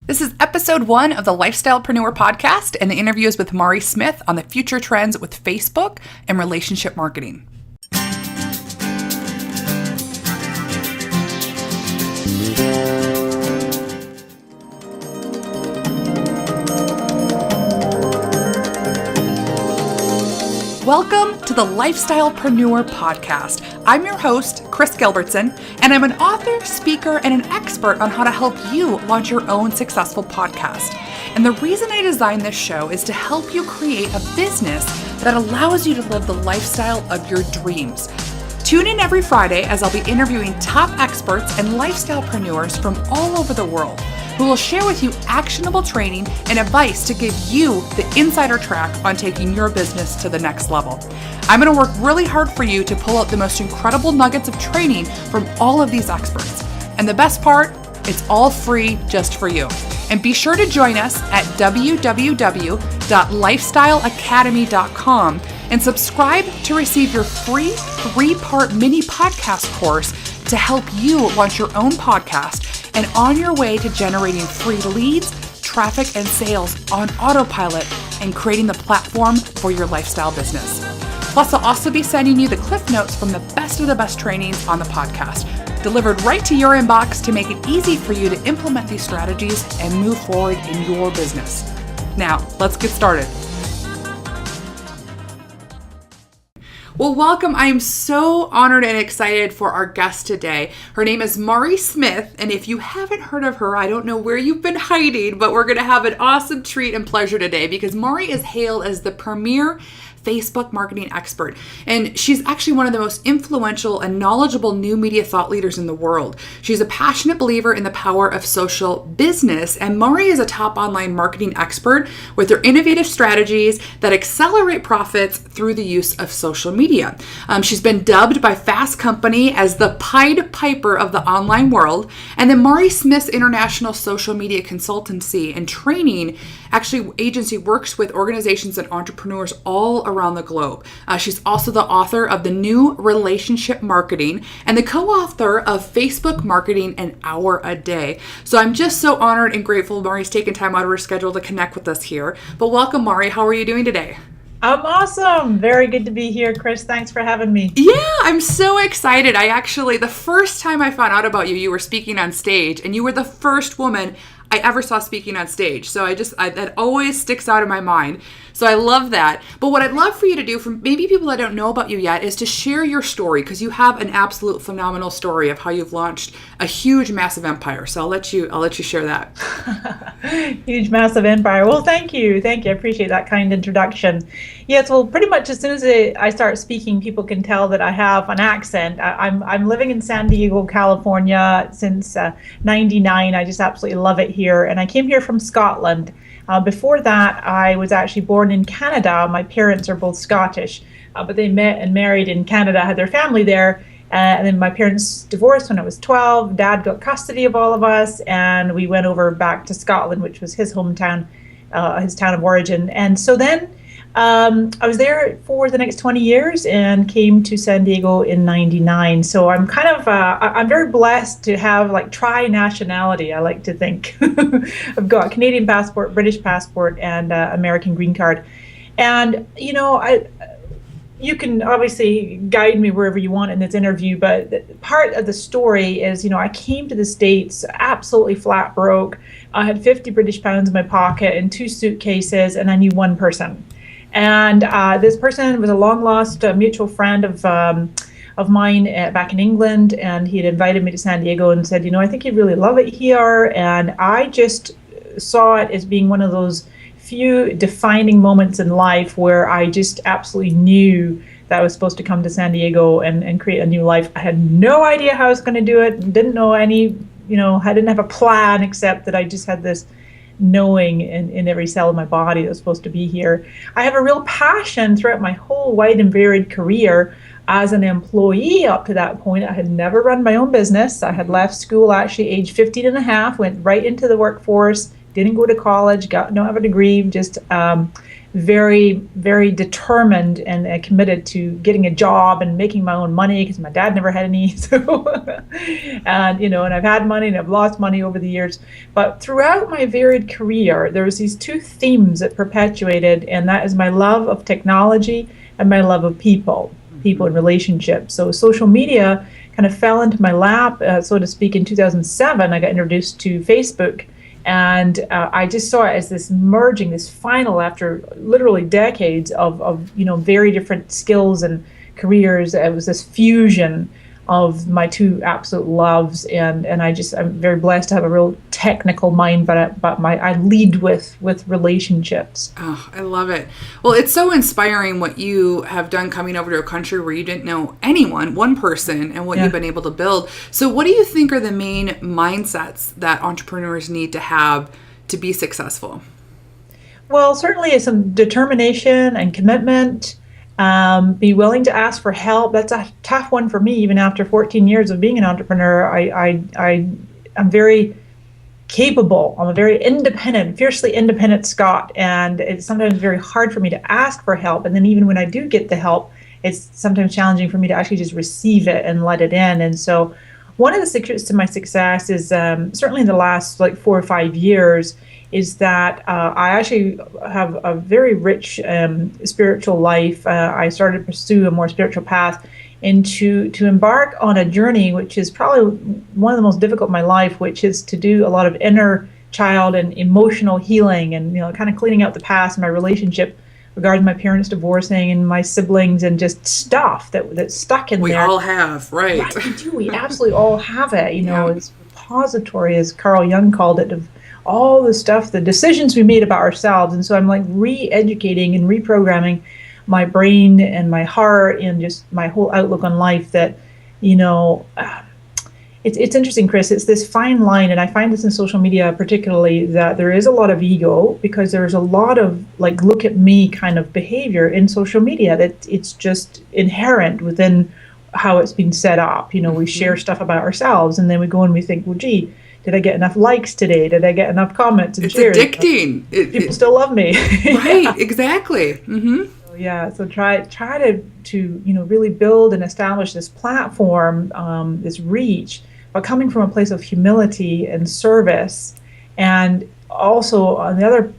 This is episode 1 of the Lifestylepreneur podcast, and the interview is with Mari Smith on the future trends with Facebook and relationship marketing. Welcome to the Lifestylepreneur podcast. I'm your host, Kris Gilbertson, and I'm an author, speaker, and an expert on how to help you launch your own successful podcast. And the reason I designed this show is to help you create a business that allows you to live the lifestyle of your dreams. Tune in every Friday as I'll be interviewing top experts and lifestylepreneurs from all over the world who will share with you actionable training and advice to give you the insider track on taking your business to the next level. I'm going to work really hard for you to pull out the most incredible nuggets of training from all of these experts. And the best part, it's all free just for you. And be sure to join us at www.lifestyleacademy.com and subscribe to receive your free 3-part mini podcast course to help you launch your own podcast and on your way to generating free leads, traffic, and sales on autopilot and creating the platform for your lifestyle business. Plus, I'll also be sending you the cliff notes from the best of the best trainings on the podcast, delivered right to your inbox to make it easy for you to implement these strategies and move forward in your business. Now, let's get started. Well, welcome. I am so honored and excited for our guest today. Her name is Mari Smith, and if you haven't heard of her, I don't know where you've been hiding, but we're going to have an awesome treat and pleasure today because Mari is hailed as the premier Facebook marketing expert. And she's actually one of the most influential and knowledgeable new media thought leaders in the world. She's a passionate believer in the power of social business. And Mari is a top online marketing expert with her innovative strategies that accelerate profits through the use of social media. She's been dubbed by Fast Company as the Pied Piper of the online world. And then Mari Smith's international social media consultancy and training agency works with organizations and entrepreneurs all around the globe. She's also the author of the new Relationship Marketing and the co-author of Facebook Marketing an Hour a Day. So I'm just so honored and grateful Mari's taken time out of her schedule to connect with us here. But welcome, Mari. How are you doing today? I'm awesome. Very good to be here, Kris. Thanks for having me. Yeah, I'm so excited. The first time I found out about you, you were speaking on stage, and you were the first woman I ever saw speaking on stage. So that always sticks out in my mind. So I love that. But what I'd love for you to do, for maybe people that don't know about you yet, is to share your story, because you have an absolute phenomenal story of how you've launched a huge, massive empire. So I'll let you share that. Huge, massive empire. Well, thank you. I appreciate that kind introduction. Yes, well, pretty much as soon as I start speaking, people can tell that I have an accent. I'm living in San Diego, California since 99. I just absolutely love it here. And I came here from Scotland. Before that, I was actually born in Canada. My parents are both Scottish, but they met and married in Canada, had their family there. And then my parents divorced when I was 12. Dad got custody of all of us, and we went over back to Scotland, which was his hometown, his town of origin. And so then I was there for the next 20 years and came to San Diego in 99. So I'm kind of, I'm very blessed to have tri-nationality, I like to think. I've got Canadian passport, British passport, and American green card. And, you can obviously guide me wherever you want in this interview, but part of the story is, I came to the States absolutely flat broke. I had 50 British pounds in my pocket and 2 suitcases, and I knew one person. And this person was a long-lost mutual friend of mine back in England, and he had invited me to San Diego and said, I think you'd really love it here. And I just saw it as being one of those few defining moments in life where I just absolutely knew that I was supposed to come to San Diego and create a new life. I had no idea how I was going to do it, didn't know I didn't have a plan, except that I just had this knowing in every cell of my body that was supposed to be here. I have a real passion throughout my whole wide and varied career as an employee. Up to that point, I had never run my own business. I had left school actually age 15 and a half, went right into the workforce, didn't go to college, don't have a degree, just very, very determined and committed to getting a job and making my own money because my dad never had any. So, and and I've had money and I've lost money over the years. But throughout my varied career, there was these two themes that perpetuated, and that is my love of technology and my love of people and relationships. So social media kind of fell into my lap, so to speak, in 2007. I got introduced to Facebook. And I just saw it as this merging, this final after literally decades of very different skills and careers. It was this fusion of my two absolute loves, and I'm very blessed to have a real technical mind, but I lead with relationships. Oh, I love it. Well, it's so inspiring what you have done coming over to a country where you didn't know anyone, one person, and what you've been able to build. So what do you think are the main mindsets that entrepreneurs need to have to be successful? Well, certainly some determination and commitment. Be willing to ask for help. That's a tough one for me, even after 14 years of being an entrepreneur. I'm very capable. I'm a very independent, fiercely independent Scot, and it's sometimes very hard for me to ask for help. And then even when I do get the help, it's sometimes challenging for me to actually just receive it and let it in. And so one of the secrets to my success is certainly in the last 4 or 5 years is that I actually have a very rich spiritual life. I started to pursue a more spiritual path and to embark on a journey, which is probably one of the most difficult in my life, which is to do a lot of inner child and emotional healing and, kind of cleaning out the past and my relationship regarding my parents divorcing and my siblings and just stuff that's stuck in there. We all have, right? Right, we do. We absolutely all have it. It's repository, as Carl Jung called it, of all the stuff, the decisions we made about ourselves. And so I'm re-educating and reprogramming my brain and my heart and just my whole outlook on life that, it's interesting, Kris. It's this fine line, and I find this in social media particularly, that there is a lot of ego because there's a lot of look at me kind of behavior in social media that it's just inherent within how it's been set up. We share stuff about ourselves and then we go and we think, well, gee, did I get enough likes today? Did I get enough comments and shares? It's addicting. People still love me. Right, exactly. Mm-hmm. So try to really build and establish this platform, this reach, but coming from a place of humility and service. And also on the other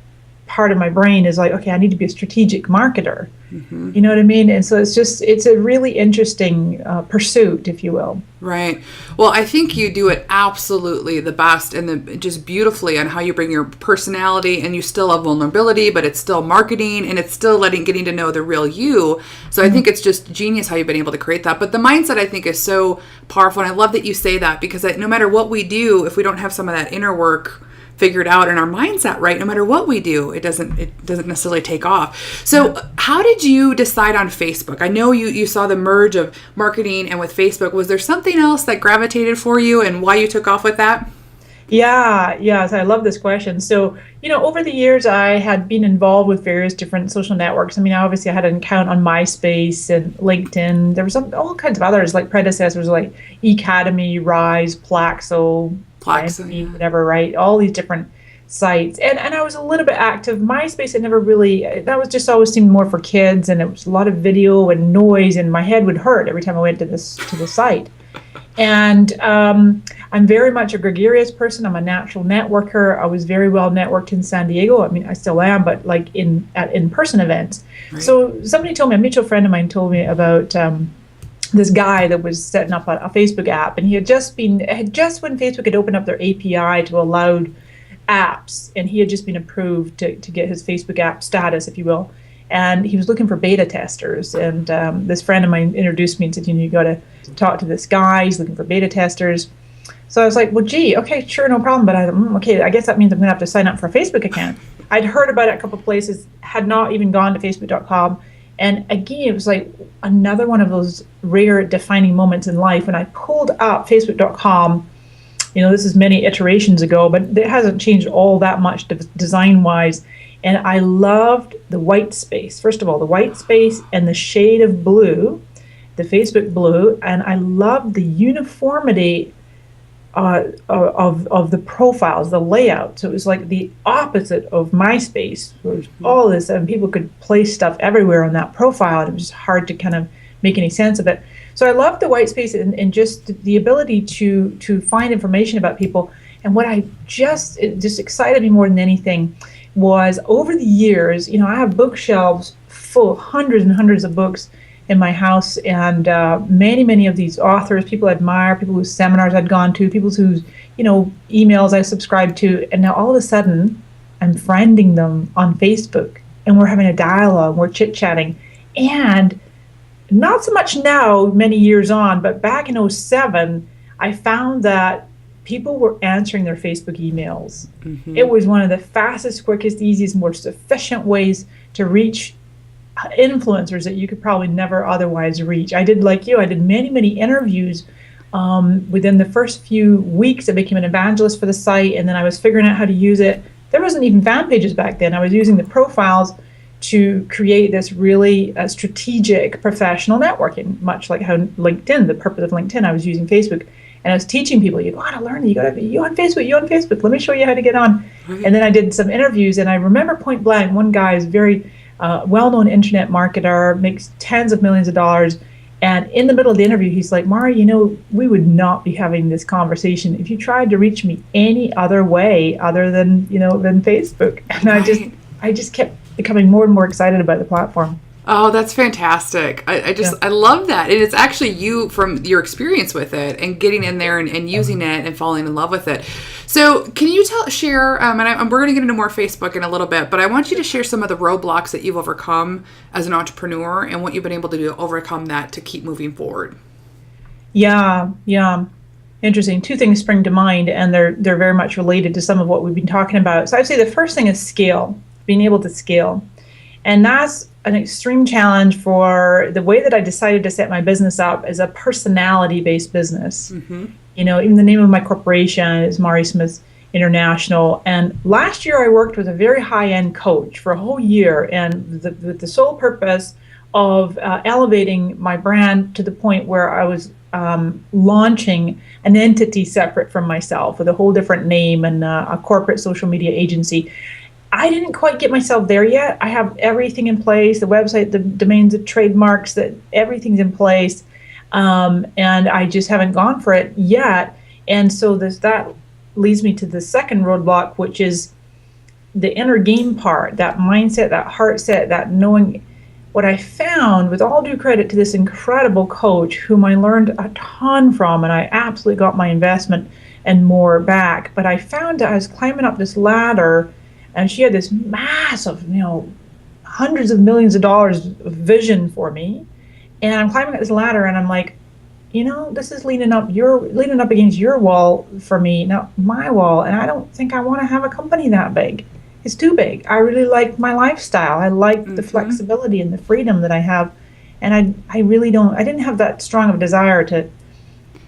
part of my brain is okay, I need to be a strategic marketer. Mm-hmm. You know what I mean? And so it's a really interesting pursuit, if you will. Right. Well, I think you do it absolutely the best and just beautifully on how you bring your personality, and you still have vulnerability, but it's still marketing and it's still getting to know the real you. So I think it's just genius how you've been able to create that. But the mindset, I think, is so powerful. And I love that you say that, because no matter what we do, if we don't have some of that inner work figured out in our mindset right, no matter what we do, it doesn't necessarily take off. So how did you decide on Facebook? I know you saw the merge of marketing and with Facebook. Was there something else that gravitated for you and why you took off with that? Yes, I love this question. So, over the years, I had been involved with various different social networks. I mean, obviously, I had an account on MySpace and LinkedIn. There was all kinds of others, like predecessors, like Ecademy, Rise, Plaxo, whatever, right? All these different sites. And I was a little bit active. MySpace, that was just always seemed more for kids, and it was a lot of video and noise, and my head would hurt every time I went to the site. And I'm very much a gregarious person. I'm a natural networker. I was very well networked in San Diego. I mean, I still am, but at in-person events. Right. So somebody told me, a mutual friend of mine told me about this guy that was setting up a Facebook app, and he had just when Facebook had opened up their API to allow apps, and he had just been approved to get his Facebook app status, if you will. And he was looking for beta testers. And this friend of mine introduced me and said, you got to talk to this guy. He's looking for beta testers. So I was like, well, gee, okay, sure, no problem. But I guess that means I'm going to have to sign up for a Facebook account. I'd heard about it a couple of places, had not even gone to Facebook.com. And again, it was another one of those rare defining moments in life when I pulled up Facebook.com. This is many iterations ago, but it hasn't changed all that much design-wise. And I loved the white space. First of all, the white space and the shade of blue, the Facebook blue. And I loved the uniformity of the profiles, the layout. So it was like the opposite of MySpace. There was all this, and people could place stuff everywhere on that profile, and it was just hard to kind of make any sense of it. So I loved the white space and just the ability to find information about people. And what it just excited me more than anything was over the years, I have bookshelves full of hundreds and hundreds of books in my house, and many of these authors, people I admire, people whose seminars I'd gone to, people whose emails I subscribed to, and now all of a sudden I'm friending them on Facebook, and we're having a dialogue, we're chit-chatting. And not so much now, many years on, but back in '07, I found that people were answering their Facebook emails. It was one of the fastest, quickest, easiest, most efficient ways to reach influencers that you could probably never otherwise reach. I did many interviews. Within the first few weeks, I became an evangelist for the site, and then I was figuring out how to use it. There wasn't even fan pages back then. I was using the profiles to create this really strategic professional networking, much like how LinkedIn, the purpose of LinkedIn, I was using Facebook. And I was teaching people, you got to learn, you on Facebook, let me show you how to get on. Right. And then I did some interviews, and I remember point blank, one guy is very well-known internet marketer, makes tens of millions of dollars. And in the middle of the interview, he's like, Mari, we would not be having this conversation if you tried to reach me any other way other than Facebook. And right. I just kept becoming more and more excited about the platform. Oh, that's fantastic. I love that. And it's actually you from your experience with it and getting in there and using it and falling in love with it. So can you share, and we're going to get into more Facebook in a little bit, but I want you to share some of the roadblocks that you've overcome as an entrepreneur and what you've been able to do to overcome that to keep moving forward. Yeah. Interesting. Two things spring to mind, and they're very much related to some of what we've been talking about. So I'd say the first thing is scale, being able to scale. And that's an extreme challenge for the way that I decided to set my business up as a personality-based business. Even the name of my corporation is Mari Smith International. And last year I worked with a very high-end coach for a whole year, and with the sole purpose of elevating my brand to the point where I was launching an entity separate from myself with a whole different name and a corporate social media agency. I didn't quite get myself there yet. I have everything in place, the website, the domains, the trademarks, that everything's in place. And I just haven't gone for it yet. And so that leads me to the second roadblock, which is the inner game part, that mindset, that heart set, that knowing. What I found, with all due credit to this incredible coach whom I learned a ton from, and I absolutely got my investment and more back, but I found that I was climbing up this ladder, and she had this massive, hundreds of millions of dollars of vision for me. And I'm climbing up this ladder, and I'm like, this is leaning up against your wall for me, not my wall. And I don't think I want to have a company that big. It's too big. I really like my lifestyle. I like the flexibility and the freedom that I have. And I didn't have that strong of a desire to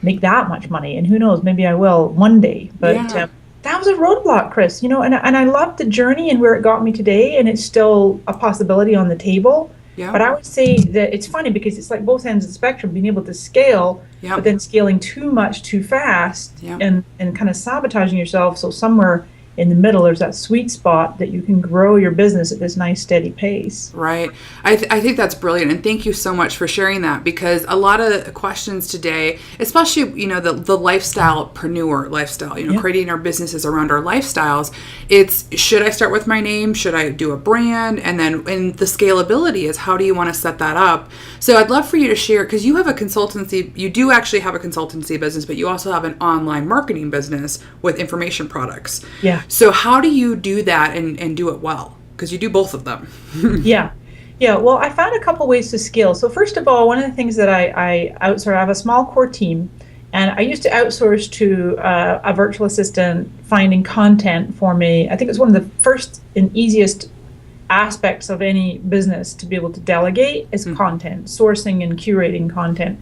make that much money. And who knows, maybe I will one day. But that was a roadblock, Kris, and I loved the journey and where it got me today, and it's still a possibility on the table. Yeah. But I would say that it's funny because it's like both ends of the spectrum, being able to scale, but then scaling too much too fast and kind of sabotaging yourself. So somewhere in the middle, there's that sweet spot that you can grow your business at this nice steady pace. Right. I think that's brilliant. And thank you so much for sharing that, because a lot of questions today, especially, the lifestyle-preneur lifestyle, creating our businesses around our lifestyles. It's, should I start with my name? Should I do a brand? And then the scalability is, how do you want to set that up? So I'd love for you to share, because you have a consultancy, you do actually have a consultancy business, but you also have an online marketing business with information products. Yeah. So how do you do that and do it well? Because you do both of them. Yeah. Well, I found a couple ways to scale. So first of all, one of the things that I outsource, I have a small core team, and I used to outsource to a virtual assistant finding content for me. I think it's one of the first and easiest aspects of any business to be able to delegate is content, sourcing and curating content.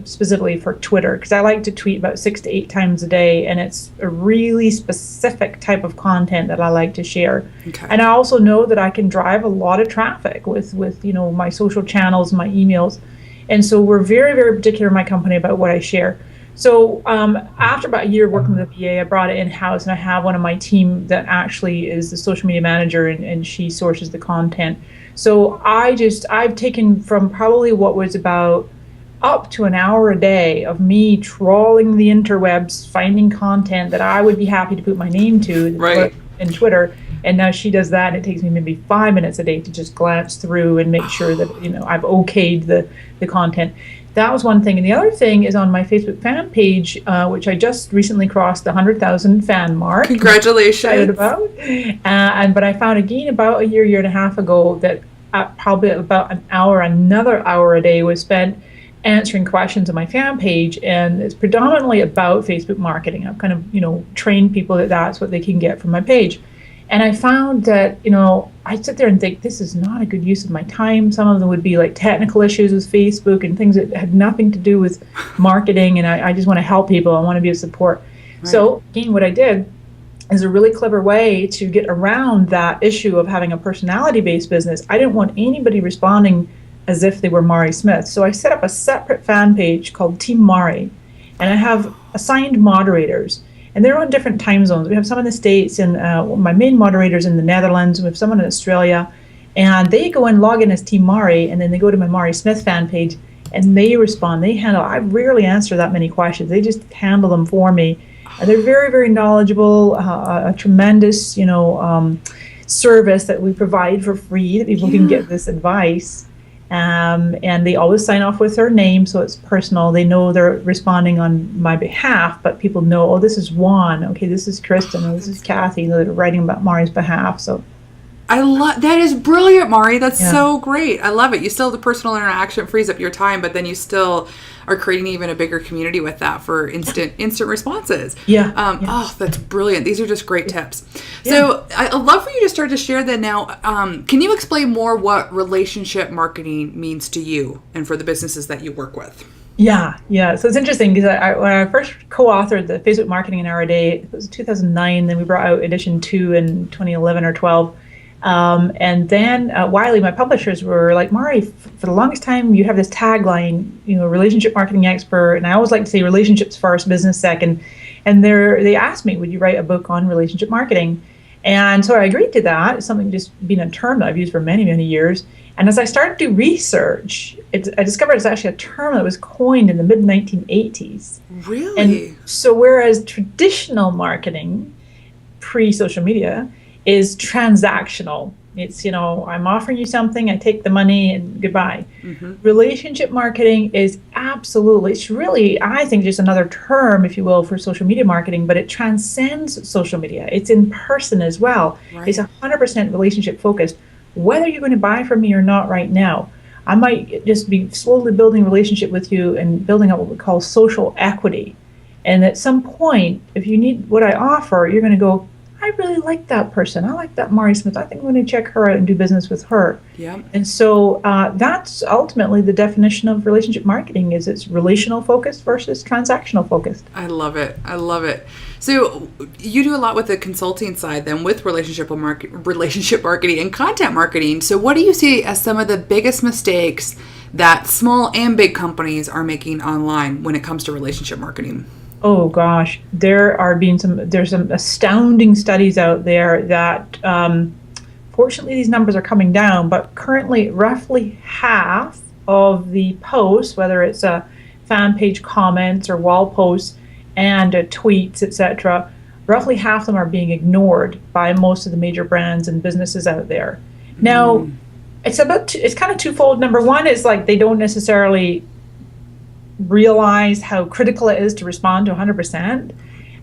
Specifically for Twitter, because I like to tweet about 6 to 8 times a day, and it's a really specific type of content that I like to share. Okay. And I also know that I can drive a lot of traffic with my social channels, my emails. And so we're very, very particular in my company about what I share. So after about a year working with the VA, I brought it in-house, and I have one of my team that actually is the social media manager, and she sources the content. So I've taken from probably what was about up to an hour a day of me trawling the interwebs, finding content that I would be happy to put my name to Right. in Twitter. And now she does that, and it takes me maybe 5 minutes a day to just glance through and make sure that I've okayed the content. That was one thing. And the other thing is on my Facebook fan page, which I just recently crossed the 100,000 fan mark. Congratulations. Excited about. But I found again about a year and a half ago that probably about another hour a day was spent answering questions on my fan page, and it's predominantly about Facebook marketing. I've kind of, trained people that that's what they can get from my page. And I found that, I sit there and think, this is not a good use of my time. Some of them would be like technical issues with Facebook and things that had nothing to do with marketing. And I just want to help people. I want to be of support. Right. So again, what I did is a really clever way to get around that issue of having a personality-based business. I didn't want anybody responding as if they were Mari Smith. So I set up a separate fan page called Team Mari, and I have assigned moderators. And they're on different time zones. We have some in the States, and my main moderator's in the Netherlands. We have someone in Australia. And they go and log in as Team Mari, and then they go to my Mari Smith fan page, and they respond. I rarely answer that many questions. They just handle them for me. And they're very, very knowledgeable, a tremendous, service that we provide for free, that people can get this advice. And they always sign off with their name, so it's personal. They know they're responding on my behalf, but people know, oh, this is Juan, okay, this is Kristen, oh, this is Kathy. They're writing about Mari's behalf. So I love that. Is brilliant, Mari. That's so great. I love it. You still have the personal interaction, frees up your time, but then you still are creating even a bigger community with that for instant responses. Oh, that's brilliant. These are just great tips. So I'd love for you to start to share that now. Can you explain more what relationship marketing means to you and for the businesses that you work with? Yeah. So it's interesting because when I first co-authored the Facebook Marketing in Our Day, it was 2009. Then we brought out edition 2 in 2011 or 12. And then Wiley, my publishers, were like, Mari, for the longest time, you have this tagline, relationship marketing expert. And I always like to say relationships first, business second. And they asked me, would you write a book on relationship marketing? And so I agreed to that. It's something just been a term that I've used for many, many years. And as I started to do research, I discovered it's actually a term that was coined in the mid-1980s. Really? And so whereas traditional marketing, pre-social media, is transactional. It's, I'm offering you something, I take the money, and goodbye. Mm-hmm. Relationship marketing is it's really, I think, just another term, if you will, for social media marketing, but it transcends social media. It's in person as well. Right. It's 100% relationship focused. Whether you're going to buy from me or not right now, I might just be slowly building a relationship with you and building up what we call social equity. And at some point, if you need what I offer, you're going to go, I really like that person. I like that Mari Smith. I think I'm going to check her out and do business with her. Yeah. And so that's ultimately the definition of relationship marketing: is it's relational focused versus transactional focused. I love it. So you do a lot with the consulting side then with relationship marketing and content marketing. So what do you see as some of the biggest mistakes that small and big companies are making online when it comes to relationship marketing? Oh gosh, there's some astounding studies out there that fortunately these numbers are coming down, but currently roughly half of the posts, whether it's a fan page comments or wall posts and tweets, etc., roughly half of them are being ignored by most of the major brands and businesses out there. Now, it's kind of twofold. Number one is like they don't necessarily realize how critical it is to respond to 100%.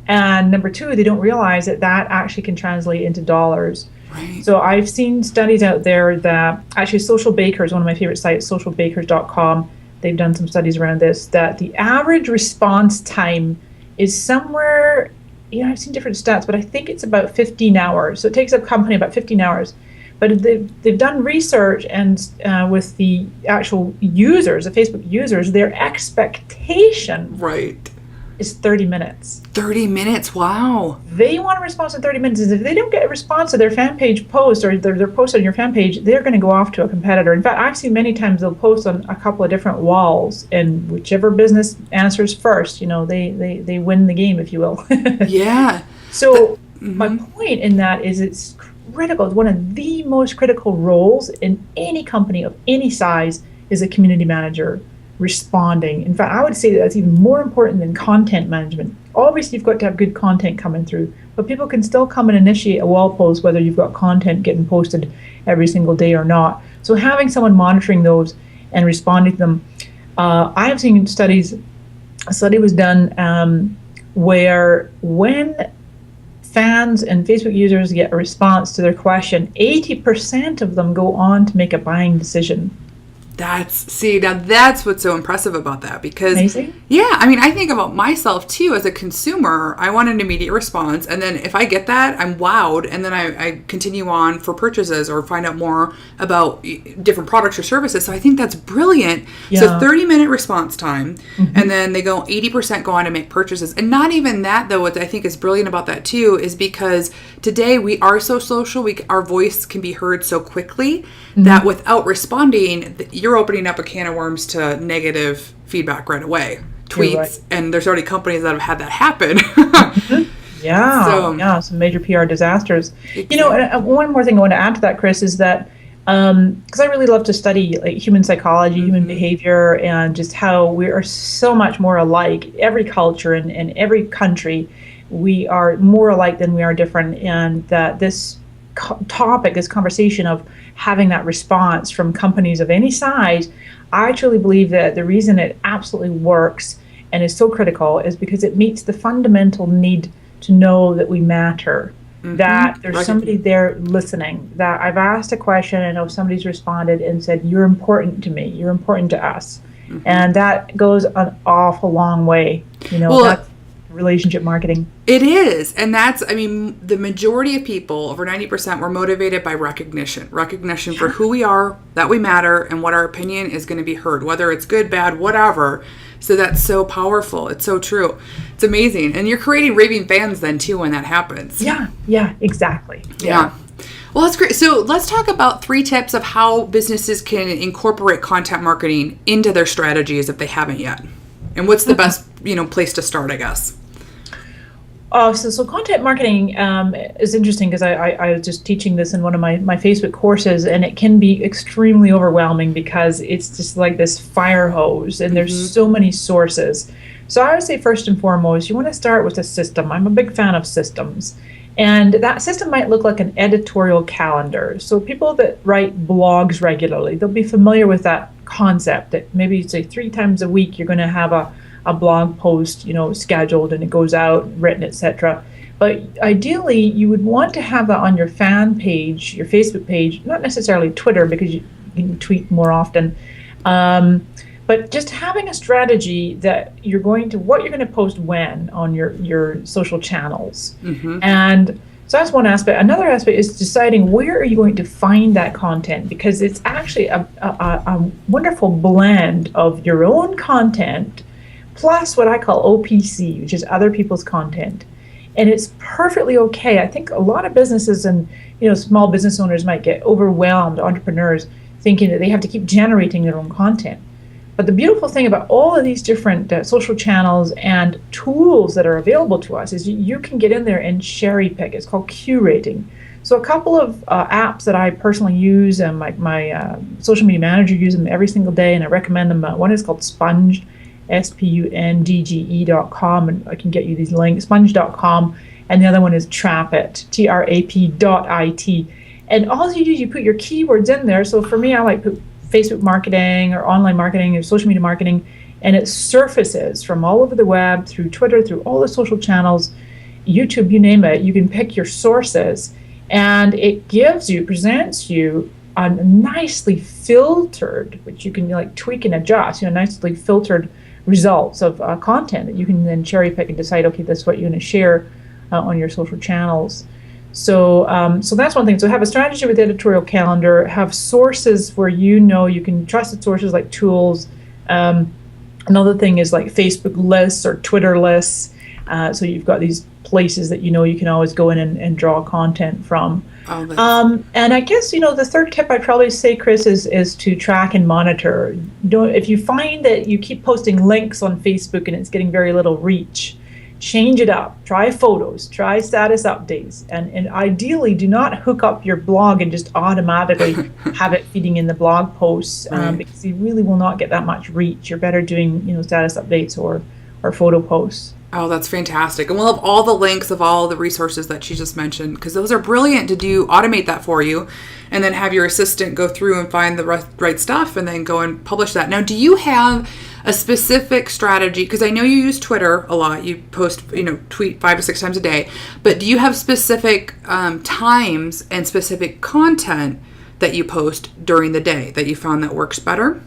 And number two, they don't realize that actually can translate into dollars. Right. So I've seen studies out there that actually Social Bakers, one of my favorite sites, socialbakers.com, they've done some studies around this, that the average response time is somewhere, I've seen different stats, but I think it's about 15 hours. So it takes a company about 15 hours. But they've done research, and with the actual users, the Facebook users, their expectation is 30 minutes. 30 minutes. Wow. They want a response in 30 minutes. If they don't get a response to their fan page post or their post on your fan page, they're going to go off to a competitor. In fact, I've seen many times they'll post on a couple of different walls, and whichever business answers first, they win the game, if you will. Yeah. So my point in that is it's critical. It's one of the most critical roles in any company of any size is a community manager responding. In fact, I would say that's even more important than content management. Obviously, you've got to have good content coming through, but people can still come and initiate a wall post whether you've got content getting posted every single day or not. So having someone monitoring those and responding to them. I have seen studies, a study was done where when fans and Facebook users get a response to their question, 80% of them go on to make a buying decision. Now that's what's so impressive about that, because Amazing. Yeah, I mean, I think about myself too as a consumer. I want an immediate response, and then if I get that, I'm wowed, and then I continue on for purchases or find out more about different products or services. So I think that's brilliant. Yeah. So 30-minute response time, and then they go 80% go on to make purchases. And not even that, though, what I think is brilliant about that too is because today we are so social, our voice can be heard so quickly that without responding, you're opening up a can of worms to negative feedback right away. Tweets, right. And there's already companies that have had that happen. Yeah, some major PR disasters. Exactly. And one more thing I want to add to that, Kris, is that because I really love to study like human psychology, human behavior, and just how we are so much more alike. Every culture and every country, we are more alike than we are different, and that this topic, this conversation of having that response from companies of any size, I truly believe that the reason it absolutely works and is so critical is because it meets the fundamental need to know that we matter, that there's somebody there listening, that I've asked a question and I know somebody's responded and said, you're important to me, you're important to us. And that goes an awful long way. That's relationship marketing. It is. And that's, the majority of people, over 90%, were motivated by recognition for who we are, that we matter, and what our opinion is going to be heard, whether it's good, bad, whatever. So that's so powerful. It's so true. It's amazing. And you're creating raving fans then too when that happens. Yeah, exactly. Yeah. Well, that's great. So let's talk about 3 tips of how businesses can incorporate content marketing into their strategies if they haven't yet. And what's the best, place to start, I guess? So content marketing is interesting because I was just teaching this in one of my Facebook courses, and it can be extremely overwhelming because it's just like this fire hose and there's so many sources. So I would say first and foremost, you want to start with a system. I'm a big fan of systems. And that system might look like an editorial calendar. So people that write blogs regularly, they'll be familiar with that concept that maybe say 3 times a week you're going to have a blog post, scheduled and it goes out, written, etc. But ideally, you would want to have that on your fan page, your Facebook page, not necessarily Twitter because you can tweet more often, but just having a strategy that what you're going to post when on your social channels. And so that's one aspect. Another aspect is deciding where are you going to find that content, because it's actually a wonderful blend of your own content plus what I call OPC, which is other people's content. And it's perfectly okay. I think a lot of businesses and small business owners might get overwhelmed, entrepreneurs, thinking that they have to keep generating their own content. But the beautiful thing about all of these different social channels and tools that are available to us is you can get in there and cherry pick. It's called curating. So a couple of apps that I personally use, and my social media manager uses them every single day, and I recommend them. One is called Sponge, spundge.com, and I can get you these links, sponge.com, and the other one is Trapit, trap.it. And all you do is you put your keywords in there. So for me, I like put Facebook marketing or online marketing or social media marketing, and it surfaces from all over the web, through Twitter, through all the social channels, YouTube, you name it. You can pick your sources, and it presents you a nicely filtered, which you can tweak and adjust, nicely filtered results of content that you can then cherry pick and decide, okay, this is what you're going to share on your social channels. So that's one thing. So have a strategy with editorial calendar, have sources where you can trusted sources like tools, Another thing is like Facebook lists or Twitter lists. So you've got these places that you can always go in and draw content from. Oh, that's... And I guess the third tip I'd probably say, Kris, is to track and monitor. If you find that you keep posting links on Facebook and it's getting very little reach, change it up. Try photos, try status updates, and ideally do not hook up your blog and just automatically have it feeding in the blog posts, because you really will not get that much reach. You're better doing status updates or photo posts. Oh, that's fantastic. And we'll have all the links of all the resources that she just mentioned, because those are brilliant to automate that for you, and then have your assistant go through and find the right stuff and then go and publish that. Now, do you have a specific strategy? Because I know you use Twitter a lot. You post, tweet 5 to 6 times a day. But do you have specific times and specific content that you post during the day that you found that works better?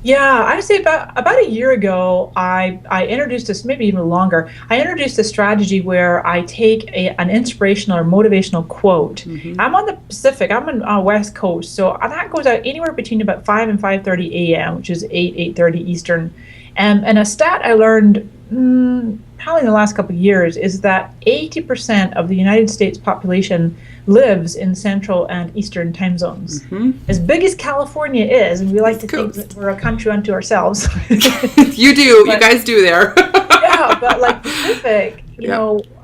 Yeah, I'd say about a year ago, I introduced this, maybe even longer. I introduced a strategy where I take an inspirational or motivational quote. Mm-hmm. I'm on the Pacific, I'm on West Coast, so that goes out anywhere between about 5 and 5:30 a.m., which is 8:30 Eastern. And a stat I learned probably in the last couple of years is that 80% of the United States population lives in Central and Eastern time zones. Mm-hmm. As big as California is, and we like to think that we're a country unto ourselves. You do. But, you guys do there. Yeah, but like Pacific,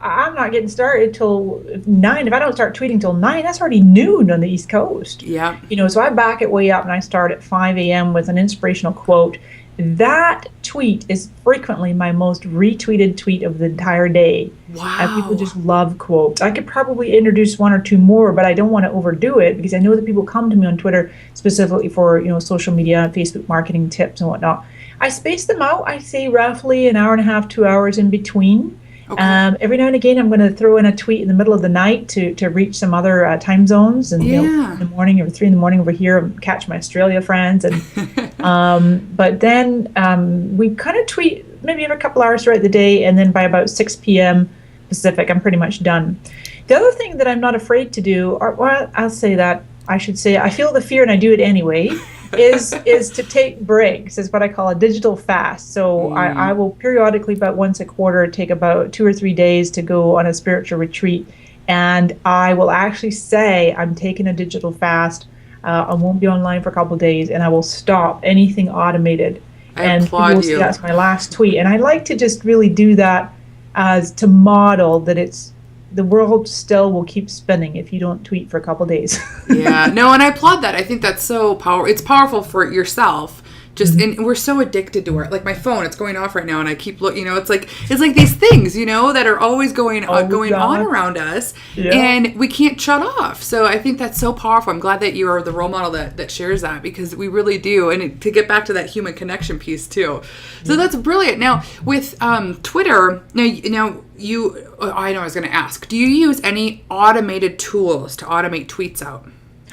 I'm not getting started till 9. If I don't start tweeting till 9, that's already noon on the East Coast. Yeah. So I back it way up and I start at 5 a.m. with an inspirational quote. That tweet is frequently my most retweeted tweet of the entire day. Wow. And people just love quotes. I could probably introduce 1 or 2 more, but I don't want to overdo it because I know that people come to me on Twitter specifically for, social media, Facebook marketing tips and whatnot. I space them out, I say roughly an hour and a half, 2 hours in between. Okay. Every now and again, I'm going to throw in a tweet in the middle of the night to reach some other time zones, and in the morning or 3 a.m. over here, catch my Australia friends. And but then we kind of tweet maybe every couple hours throughout the day, and then by about 6 p.m. Pacific, I'm pretty much done. The other thing that I'm not afraid to do, I should say, I feel the fear and I do it anyway. is to take breaks. Is what I call a digital fast. So I will periodically, about once a quarter, take about 2 or 3 days to go on a spiritual retreat, and I will actually say I'm taking a digital fast. I won't be online for a couple of days, and I will stop anything automated. I applaud you. That's my last tweet, and I like to just really do that as to model that the world still will keep spinning if you don't tweet for a couple days. Yeah, no, and I applaud that. I think that's so powerful. It's powerful for yourself. And we're so addicted to it. Like my phone, it's going off right now, and I keep looking. It's like these things, that are always going on around us, and we can't shut off. So I think that's so powerful. I'm glad that you are the role model that shares that, because we really do. And to get back to that human connection piece too. So that's brilliant. Now with Twitter, now you, I know I was going to ask, do you use any automated tools to automate tweets out?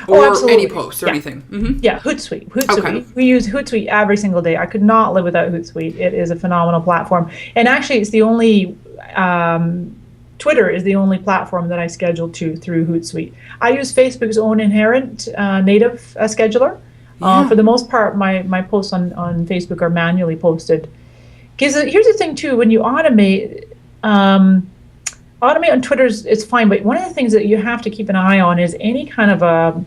Or any posts or anything. Mm-hmm. Yeah, HootSuite. Okay. We use HootSuite every single day. I could not live without HootSuite. It is a phenomenal platform. And actually, it's the only, Twitter is the only platform that I schedule to through HootSuite. I use Facebook's own inherent native scheduler. For the most part, my posts on Facebook are manually posted. Because here's the thing, too. When you automate on Twitter, it's fine, but one of the things that you have to keep an eye on is any kind of a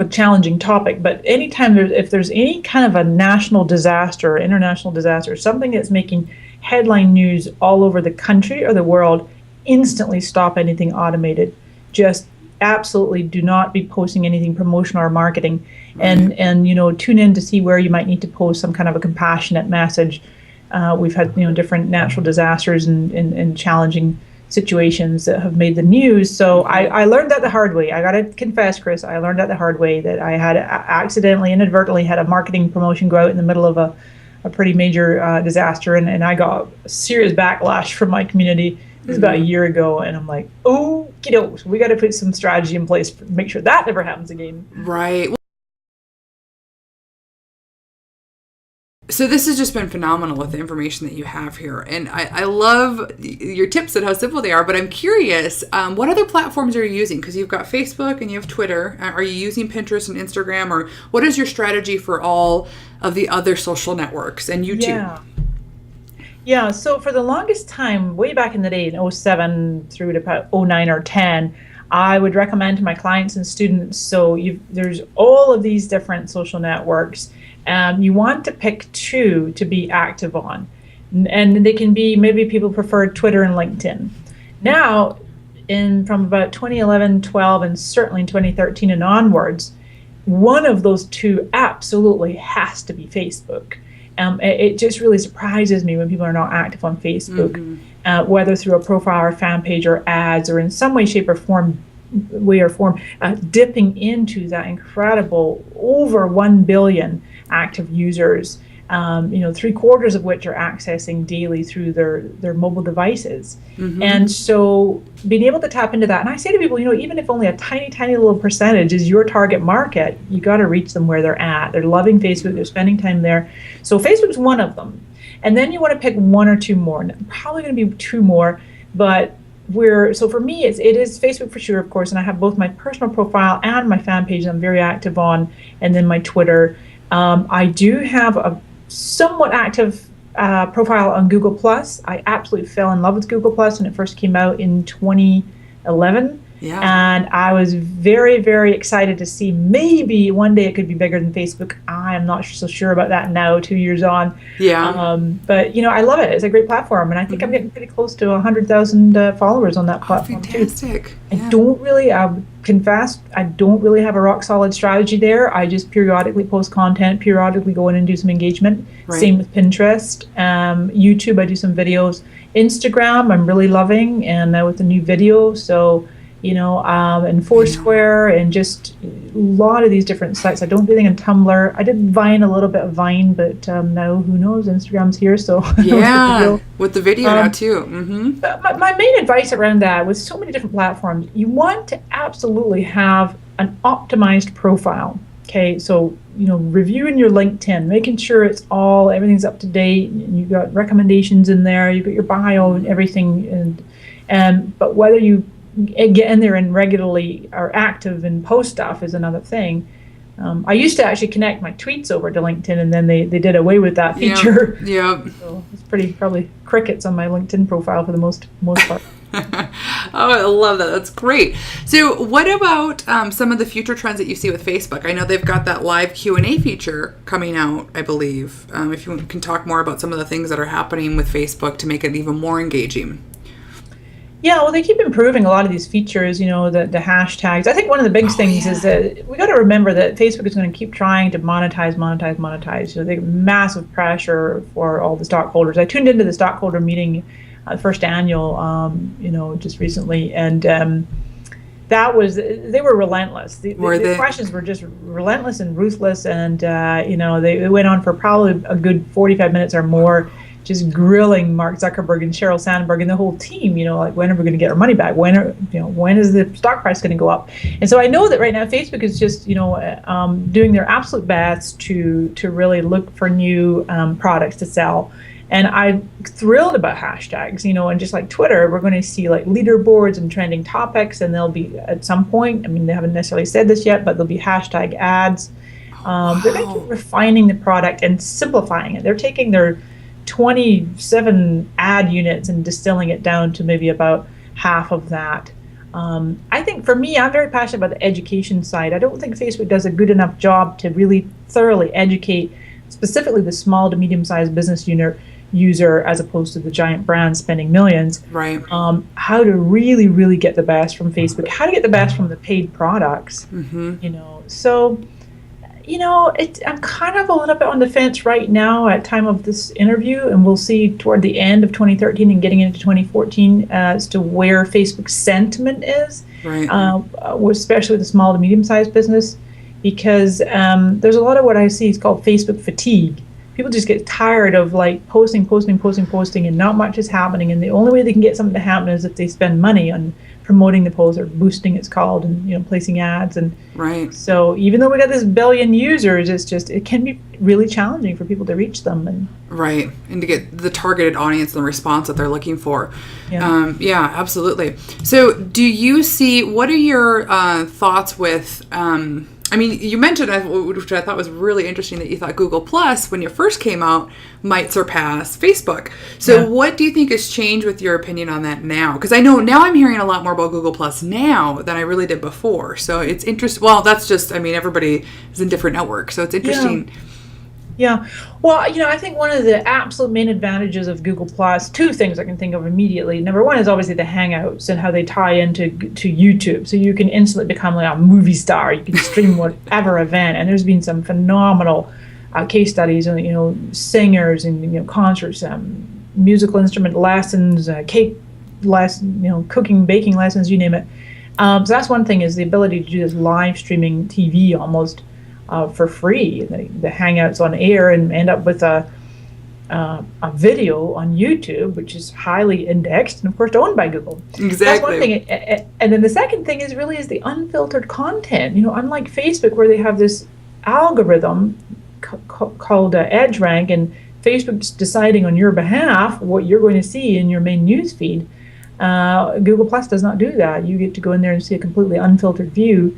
challenging topic. But anytime if there's any kind of a national disaster, or international disaster, something that's making headline news all over the country or the world, instantly stop anything automated. Just absolutely do not be posting anything promotional or marketing, and tune in to see where you might need to post some kind of a compassionate message. We've had different natural disasters and challenging situations that have made the news. So I learned that the hard way. I got to confess, Kris, I learned that the hard way, that I had inadvertently had a marketing promotion go out in the middle of a pretty major disaster, and I got serious backlash from my community. It was about a year ago, and I'm like, oh, kiddos, we got to put some strategy in place to make sure that never happens again. Right. So this has just been phenomenal with the information that you have here. And I love your tips and how simple they are, but I'm curious, what other platforms are you using? Because you've got Facebook and you have Twitter. Are you using Pinterest and Instagram, or what is your strategy for all of the other social networks and YouTube? Yeah, so for the longest time, way back in the day, in '07 through to about '09 or 10, I would recommend to my clients and students, there's all of these different social networks. You want to pick 2 to be active on. And they can be, maybe people prefer Twitter and LinkedIn. Now, from about 2011, 12, and certainly in 2013 and onwards, one of those 2 absolutely has to be Facebook. It just really surprises me when people are not active on Facebook, whether through a profile or fan page or ads, or in some way, shape, or form, dipping into that incredible over 1 billion active users, 3/4 of which are accessing daily through their mobile devices. And so being able to tap into that, and I say to people, even if only a tiny, tiny little percentage is your target market, you got to reach them where they're at. They're loving Facebook, they're spending time there. So Facebook's one of them. And then you want to pick 1 or 2 more, and probably going to be 2 more, but so for me, it is Facebook for sure, of course, and I have both my personal profile and my fan page I'm very active on, and then my Twitter. I do have a somewhat active profile on Google+. I absolutely fell in love with Google+ when it first came out in 2011. Yeah. And I was very, very excited to see maybe one day it could be bigger than Facebook. I am not so sure about that now, 2 years on. Yeah. But, I love it. It's a great platform. And I think I'm getting pretty close to 100,000 followers on that platform. Fantastic. I don't really, I confess, I don't really have a rock solid strategy there. I just periodically post content, periodically go in and do some engagement. Right. Same with Pinterest. YouTube, I do some videos. Instagram, I'm really loving, and now with the new video. So, and Foursquare, and just a lot of these different sites. I don't do anything on Tumblr. I did Vine, a little bit of Vine, but now who knows? Instagram's here, so yeah, with the video now too. But my main advice around that, with so many different platforms, you want to absolutely have an optimized profile. Okay, so reviewing your LinkedIn, making sure everything's up to date. You've got recommendations in there. You've got your bio and everything, but whether you get in there and regularly are active and post stuff is another thing. I used to actually connect my tweets over to LinkedIn, and then they did away with that feature. Yeah. So it's probably crickets on my LinkedIn profile for the most part. Oh, I love that. That's great. So what about some of the future trends that you see with Facebook? I know they've got that live Q&A feature coming out, I believe. If you can talk more about some of the things that are happening with Facebook to make it even more engaging. Yeah, well, they keep improving a lot of these features, the hashtags. I think one of the big things is that we got to remember that Facebook is going to keep trying to monetize. So they get massive pressure for all the stockholders. I tuned into the stockholder meeting, first annual, just recently, and they were relentless. The questions were just relentless and ruthless, and they went on for probably a good 45 minutes or more, just grilling Mark Zuckerberg and Sheryl Sandberg and the whole team, like, when are we going to get our money back? When is the stock price going to go up? And so I know that right now Facebook is just, doing their absolute best to really look for new products to sell. And I'm thrilled about hashtags, and just like Twitter, we're going to see like leaderboards and trending topics, and there'll be at some point, they haven't necessarily said this yet, but there'll be hashtag ads. They're going to keep refining the product and simplifying it. They're taking their 27 ad units and distilling it down to maybe about half of that. I think for me, I'm very passionate about the education side. I don't think Facebook does a good enough job to really thoroughly educate specifically the small to medium-sized business user as opposed to the giant brands spending millions. Right. How to really, really get the best from Facebook, how to get the best from the paid products. So I'm kind of a little bit on the fence right now at time of this interview, and we'll see toward the end of 2013 and getting into 2014 as to where Facebook's sentiment is, right. Especially with the small to medium-sized business, because there's a lot of what I see is called Facebook fatigue. People just get tired of like posting, and not much is happening, and the only way they can get something to happen is if they spend money on promoting the post or boosting, it's called, and placing ads. And right. So even though we got this billion users, it can be really challenging for people to reach them. And right, and to get the targeted audience and the response that they're looking for. Yeah, absolutely. So do you see, what are your thoughts with, you mentioned, which I thought was really interesting, that you thought Google Plus, when you first came out, might surpass Facebook. So what do you think has changed with your opinion on that now? Because I know now I'm hearing a lot more about Google Plus now than I really did before. So it's interesting. Well, that's just, everybody is in different networks. So it's interesting. Yeah. Well, I think one of the absolute main advantages of Google Plus, two things I can think of immediately. Number one is obviously the Hangouts and how they tie into YouTube. So you can instantly become like a movie star. You can stream whatever event. And there's been some phenomenal case studies on, singers and, concerts, musical instrument lessons, cake lessons, cooking, baking lessons, you name it. So that's one thing, is the ability to do this live streaming TV almost for free. The Hangouts on air and end up with a video on YouTube, which is highly indexed and of course owned by Google. Exactly. That's one thing. And then the second thing is the unfiltered content. Unlike Facebook, where they have this algorithm called EdgeRank, and Facebook's deciding on your behalf what you're going to see in your main news feed. Google Plus does not do that. You get to go in there and see a completely unfiltered view.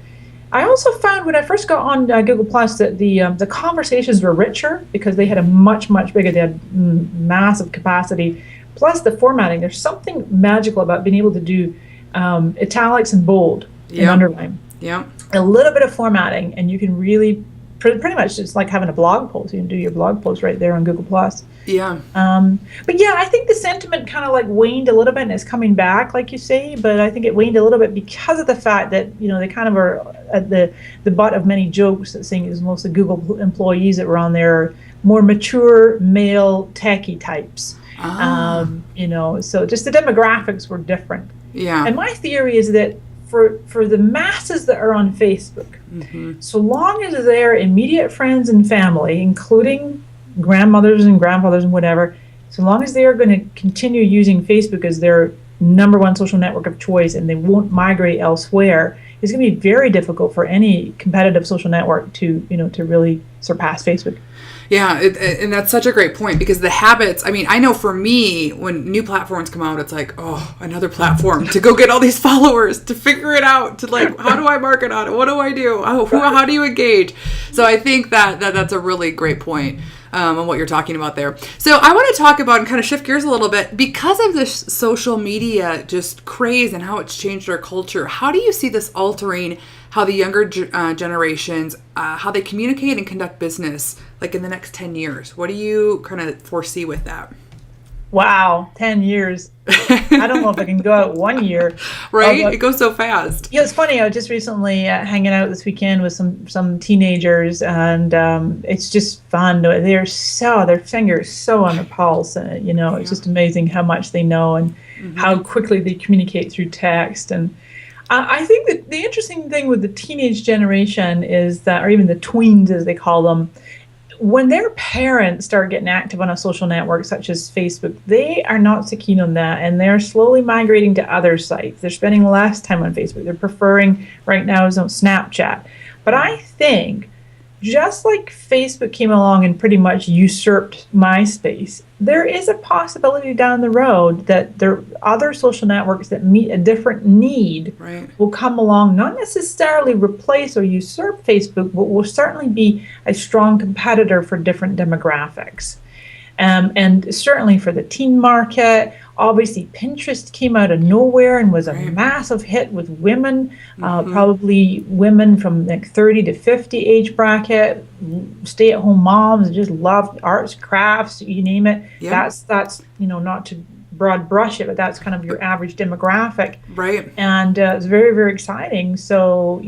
I also found when I first got on Google Plus that the conversations were richer, because they had a much bigger, they had massive capacity, plus the formatting. There's something magical about being able to do italics and bold and underline. Yeah. A little bit of formatting, and you can really pretty much just like having a blog post. You can do your blog post right there on Google Plus. Yeah. But yeah, I think the sentiment kind of like waned a little bit, and it's coming back, like you say. But I think it waned a little bit because of the fact that they kind of are at the butt of many jokes, that saying is most of the Google employees that were on there are more mature male techie types. So just the demographics were different. Yeah. And my theory is that for the masses that are on Facebook, so long as they're immediate friends and family, including grandmothers and grandfathers and whatever, so long as they are going to continue using Facebook as their number one social network of choice, and they won't migrate elsewhere, it's going to be very difficult for any competitive social network to really surpass Facebook. Yeah, and that's such a great point, because the habits, I know for me, when new platforms come out, it's like, oh, another platform to go get all these followers, to figure it out, to like, how do I market on it? What do I do? How do you engage? So I think that's a really great point on what you're talking about there. So I want to talk about and kind of shift gears a little bit, because of this social media just craze and how it's changed our culture. How do you see this altering how the younger generations, how they communicate and conduct business, like in the next 10 years? What do you kind of foresee with that? Wow, 10 years. I don't know if I can go out 1 year. Right? It goes so fast. Yeah, it's funny. I was just recently hanging out this weekend with some teenagers, and it's just fun. Their finger is so on the pulse. It's just amazing how much they know and how quickly they communicate through text. And I think that the interesting thing with the teenage generation is that, or even the tweens as they call them, when their parents start getting active on a social network such as Facebook, they are not so keen on that, and they're slowly migrating to other sites. They're spending less time on Facebook. They're preferring right now is on Snapchat. But I think just like Facebook came along and pretty much usurped MySpace, there is a possibility down the road that there are other social networks that meet a different need will come along, not necessarily replace or usurp Facebook, but will certainly be a strong competitor for different demographics. And certainly for the teen market, obviously Pinterest came out of nowhere and was a massive hit with women, probably women from like 30 to 50 age bracket, stay-at-home moms, just love arts, crafts, you name it. That's not to broad brush it, but that's kind of your average demographic. Right. And it's very, very exciting. So,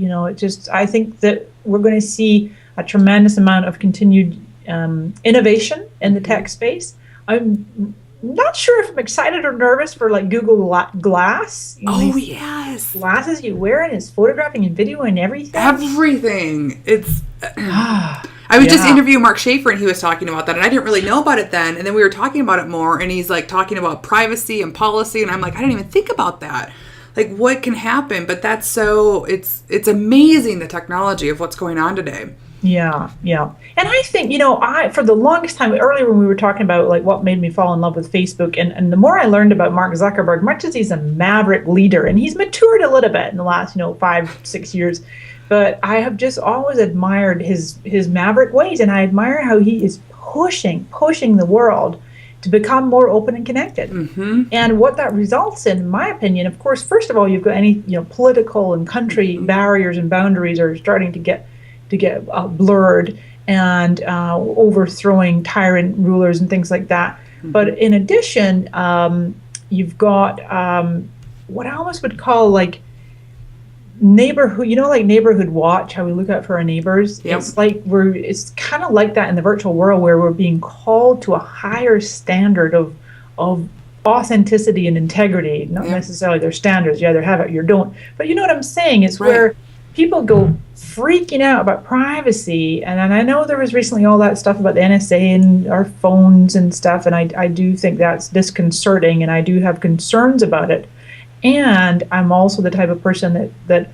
I think that we're going to see a tremendous amount of continued innovation in the tech space. I'm not sure if I'm excited or nervous for like Google Glass. Yes. Glasses you wear, and it's photographing and video and everything. Everything. It's... I was just interviewing Mark Schaefer, and he was talking about that, and I didn't really know about it then. And then we were talking about it more, and he's like talking about privacy and policy, and I'm like, I didn't even think about that. like what can happen. But that's so, it's amazing, the technology of what's going on today. Yeah, yeah. And I think, for the longest time, earlier when we were talking about like what made me fall in love with Facebook, and the more I learned about Mark Zuckerberg, much as he's a maverick leader, and he's matured a little bit in the last, 5-6 years, but I have just always admired his maverick ways, and I admire how he is pushing the world to become more open and connected. Mm-hmm. And what that results in my opinion, of course, first of all, you've got any, political and country barriers and boundaries are starting to get blurred, and overthrowing tyrant rulers and things like that. Mm-hmm. But in addition, you've got what I almost would call like neighborhood, like neighborhood watch, how we look out for our neighbors. Yep. It's like it's kind of like that in the virtual world, where we're being called to a higher standard of authenticity and integrity, not necessarily their standards. You either have it or you don't. But you know what I'm saying? It's where people go freaking out about privacy. And I know there was recently all that stuff about the NSA and our phones and stuff. And I do think that's disconcerting, and I do have concerns about it. And I'm also the type of person that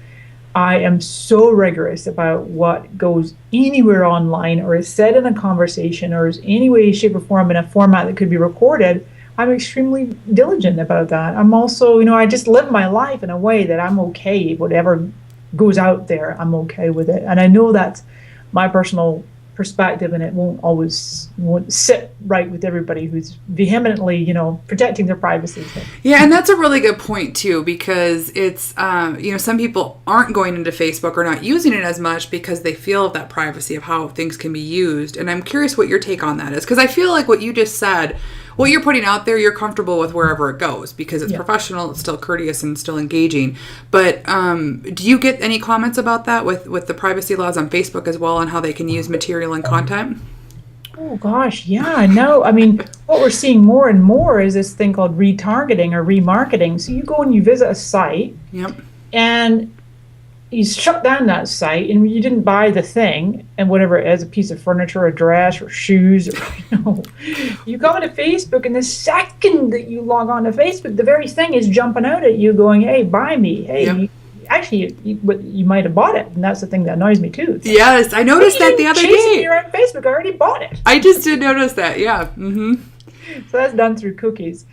I am so rigorous about what goes anywhere online or is said in a conversation or is any way, shape, or form in a format that could be recorded. I'm extremely diligent about that. I'm also, I just live my life in a way that I'm okay. Whatever goes out there, I'm okay with it. And I know that's my personal perspective, and it won't sit right with everybody who's vehemently, protecting their privacy. Yeah, and that's a really good point too, because it's, some people aren't going into Facebook or not using it as much because they feel that privacy of how things can be used. And I'm curious what your take on that is, because I feel like what you just said, what you're putting out there, you're comfortable with wherever it goes because it's professional, it's still courteous, and still engaging. But do you get any comments about that with the privacy laws on Facebook as well, and how they can use material and content? Oh gosh, yeah, no. I mean, what we're seeing more and more is this thing called retargeting or remarketing. So you go and you visit a site, and you shut down that site, and you didn't buy the thing, and whatever it is, a piece of furniture, a dress, or shoes, or, you go into Facebook, and the second that you log on to Facebook, the very thing is jumping out at you going, hey, buy me. Hey, you might have bought it, and that's the thing that annoys me too. So, yes, I noticed that the other day. Me around Facebook, I already bought it. I just did notice that, yeah. Mm-hmm. So that's done through cookies.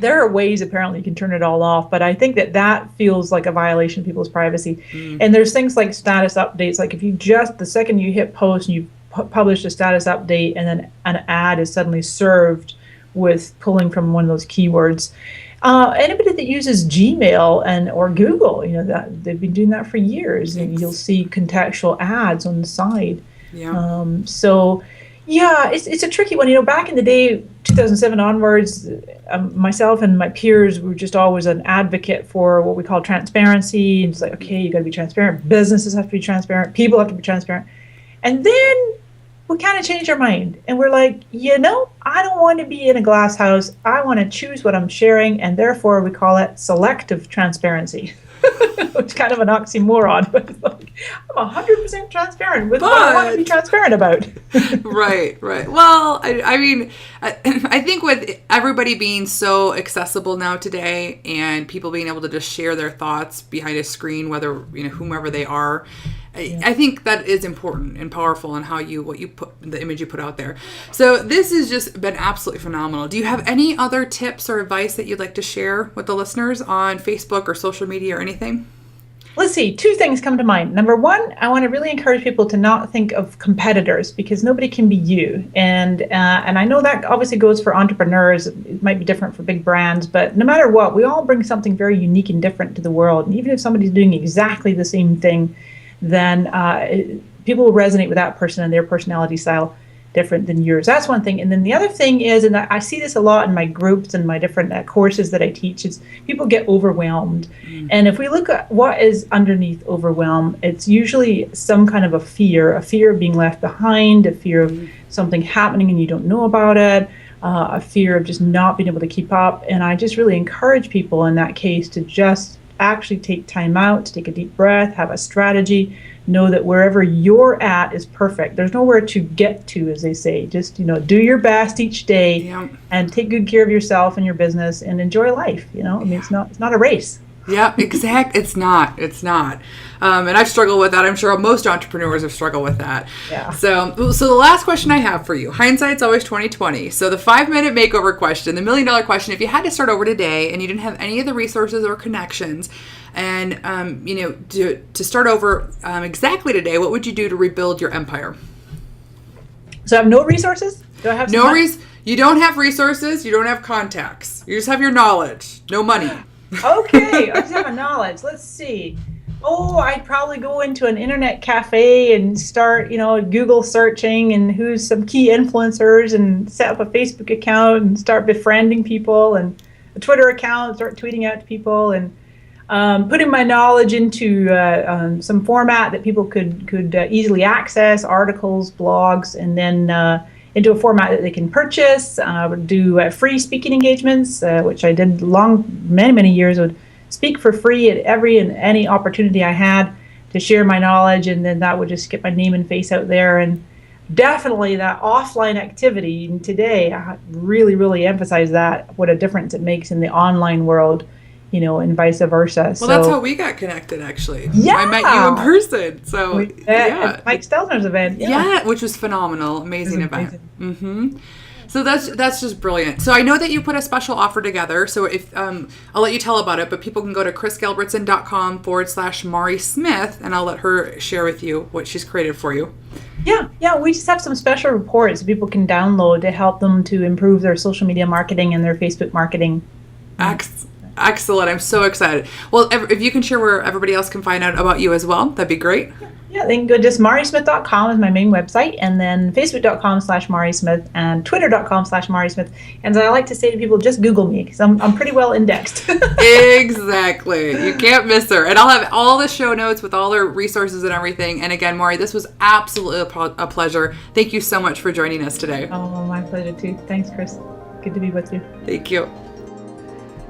There are ways apparently you can turn it all off, but I think that feels like a violation of people's privacy. And there's things like status updates, like if you the second you hit post and you publish a status update, and then an ad is suddenly served with pulling from one of those keywords. Anybody that uses Gmail or Google, that they've been doing that for years, and you'll see contextual ads on the side. Yeah. Yeah, it's a tricky one. Back in the day, 2007 onwards, myself and my peers were just always an advocate for what we call transparency. And it's like, okay, you got to be transparent. Businesses have to be transparent. People have to be transparent. And then we kind of changed our mind. And we're like, I don't want to be in a glass house. I want to choose what I'm sharing. And therefore, we call it selective transparency. Which is kind of an oxymoron, but it's like, I'm 100% transparent with what I want to be transparent about. Right. Well, I mean, I think with everybody being so accessible now today, and people being able to just share their thoughts behind a screen, whether, whomever they are, I think that is important and powerful in the image you put out there. So this has just been absolutely phenomenal. Do you have any other tips or advice that you'd like to share with the listeners on Facebook or social media or anything? Let's see, 2 things come to mind. Number 1, I want to really encourage people to not think of competitors, because nobody can be you. And I know that obviously goes for entrepreneurs. It might be different for big brands, but no matter what, we all bring something very unique and different to the world. And even if somebody's doing exactly the same thing, then people will resonate with that person and their personality style different than yours. That's one thing. And then the other thing is, and I see this a lot in my groups and my different courses that I teach, is people get overwhelmed. And if we look at what is underneath overwhelm, it's usually some kind of a fear of being left behind, a fear of something happening and you don't know about it, a fear of just not being able to keep up. And I just really encourage people in that case to just actually take time out, to take a deep breath, have a strategy, know that wherever you're at is perfect. There's nowhere to get to, as they say. Just, do your best each day and take good care of yourself and your business and enjoy life. I mean, it's not a race. Yeah, exact. It's not. And I've struggled with that. I'm sure most entrepreneurs have struggled with that. Yeah. So the last question I have for you, hindsight's always 20/20. So the 5-minute makeover question, the $1 million question, if you had to start over today and you didn't have any of the resources or connections and, to start over exactly today, what would you do to rebuild your empire? So I have no resources? Do I have You don't have resources. You don't have contacts. You just have your knowledge. No money. Okay, I just have a knowledge. Let's see. I'd probably go into an internet cafe and start, Google searching and who's some key influencers and set up a Facebook account and start befriending people and a Twitter account, start tweeting out to people and putting my knowledge into some format that people could easily access, articles, blogs, and then into a format that they can purchase. Would do free speaking engagements, which I did many years. Would speak for free at every and any opportunity I had to share my knowledge, and then that would just get my name and face out there. And definitely that offline activity. And today, I really emphasize that, what a difference it makes in the online world, and vice versa. Well, that's how we got connected, actually. Yeah. I met you in person. So, at Mike Stelzner's event. Yeah, which was phenomenal. Amazing event. Mm-hmm. So that's just brilliant. So I know that you put a special offer together. So if I'll let you tell about it, but people can go to krisgilbertson.com/Mari Smith, and I'll let her share with you what she's created for you. Yeah. We just have some special reports people can download to help them to improve their social media marketing and their Facebook marketing. Excellent. I'm so excited. Well, if you can share where everybody else can find out about you as well, that'd be great. Yeah, they can go just marismith.com is my main website, and then facebook.com/MariSmith and twitter.com/MariSmith. And I like to say to people, just Google me because I'm pretty well indexed. Exactly. You can't miss her. And I'll have all the show notes with all her resources and everything. And again, Mari, this was absolutely a pleasure. Thank you so much for joining us today. Oh, my pleasure too. Thanks, Kris. Good to be with you. Thank you.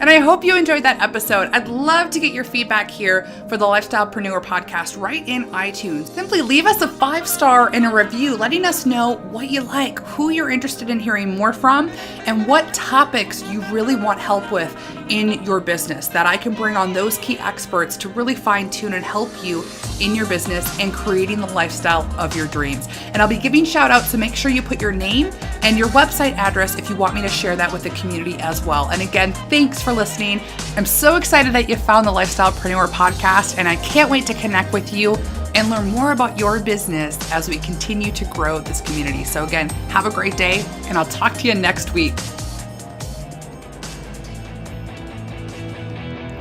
And I hope you enjoyed that episode. I'd love to get your feedback here for the Lifestylepreneur podcast right in iTunes. Simply leave us a 5-star and a review letting us know what you like, who you're interested in hearing more from, and what topics you really want help with in your business that I can bring on those key experts to really fine tune and help you in your business and creating the lifestyle of your dreams. And I'll be giving shout outs, so make sure you put your name and your website address if you want me to share that with the community as well. And again, thanks for listening. I'm so excited that you found the Lifestylepreneur podcast, and I can't wait to connect with you and learn more about your business as we continue to grow this community. So again, have a great day, and I'll talk to you next week.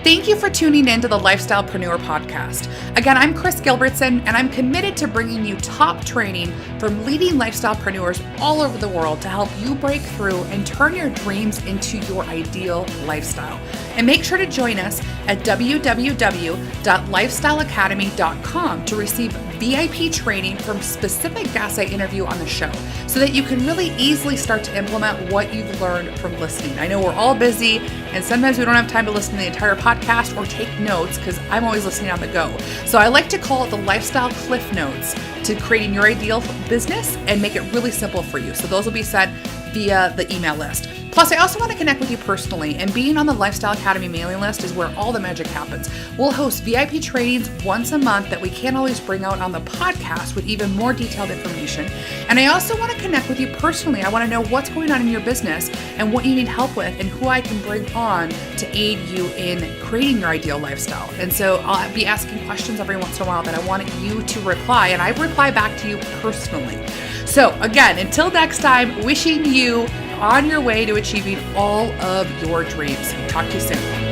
Thank you for tuning in to the Lifestylepreneur podcast. Again, I'm Kris Gilbertson, and I'm committed to bringing you top training from leading lifestylepreneurs all over the world to help you break through and turn your dreams into your ideal lifestyle. And make sure to join us at www.lifestyleacademy.com to receive VIP training from specific guests I interview on the show, so that you can really easily start to implement what you've learned from listening. I know we're all busy, and sometimes we don't have time to listen to the entire podcast or take notes because I'm always listening on the go. So I like to call it the Lifestyle Cliff Notes to creating your ideal business and make it really simple for you. So those will be sent via the email list. Plus, I also want to connect with you personally, and being on the Lifestyle Academy mailing list is where all the magic happens. We'll host VIP trainings once a month that we can't always bring out on the podcast with even more detailed information. And I also want to connect with you personally. I want to know what's going on in your business and what you need help with and who I can bring on to aid you in creating your ideal lifestyle. And so I'll be asking questions every once in a while that I want you to reply, and I reply back to you personally. So again, until next time, wishing you on your way to achieving all of your dreams. Talk to you soon.